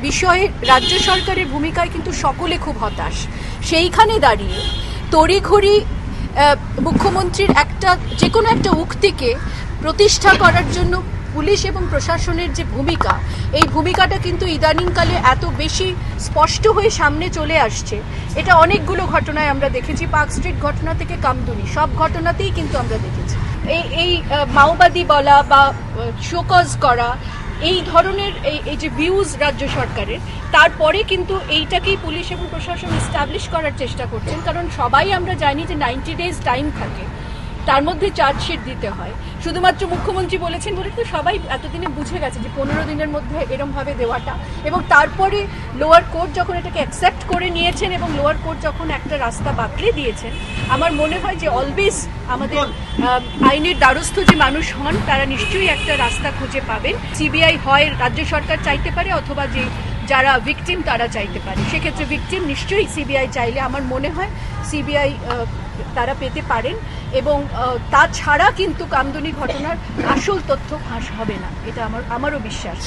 বিষয়ে রাজ্য সরকারের ভূমিকায় কিন্তু সকলে খুব হতাশ। সেইখানে দাঁড়িয়ে তড়িঘড়ি মুখ্যমন্ত্রীর যে কোনো একটা উক্তিকে প্রতিষ্ঠা করার জন্য পুলিশ এবং প্রশাসনের যে ভূমিকা, এই ভূমিকাটা কিন্তু ইদানিংকালে এত বেশি স্পষ্ট হয়ে সামনে চলে আসছে। এটা অনেকগুলো ঘটনায় আমরা দেখেছি, পার্ক স্ট্রিট ঘটনা থেকে কামদুনি, সব ঘটনাতেই কিন্তু আমরা দেখেছি এই মাওবাদী বলা বা শোকজ করা, এই ধরনের এই যে ভিউজ রাজ্য সরকারের, তারপরে কিন্তু এইটাকেই পুলিশ এবং প্রশাসন এস্টাবলিশ করার চেষ্টা করছেন। কারণ সবাই আমরা জানি যে 90 ডেজ টাইম থাকে, তার মধ্যে চার্জশিট দিতে হয়। শুধুমাত্র মুখ্যমন্ত্রী বলেছেন বলে তো সবাই এতদিনে বুঝে গেছে যে 15 দিনের মধ্যে এরমভাবে দেওয়াটা, এবং তারপরে লোয়ার কোর্ট যখন এটাকে অ্যাকসেপ্ট করে নিয়েছেন এবং লোয়ার কোর্ট যখন একটা রাস্তা বাতলে দিয়েছেন, আমার মনে হয় যে অলওয়েজ আমাদের আইনের দ্বারস্থ যে মানুষ হন তারা নিশ্চয়ই একটা রাস্তা খুঁজে পাবেন। সিবিআই হয় রাজ্য সরকার চাইতে পারে, অথবা যারা ভিকটিম তারা চাইতে পারে। সেক্ষেত্রে ভিকটিম নিশ্চয়ই সিবিআই চাইলে আমার মনে হয় সিবিআই তারা পেতে পারেন, এবং তাছাড়া কিন্তু কামদুনি ঘটনার আসল তথ্য ফাঁস হবে না, এটা আমারও বিশ্বাস।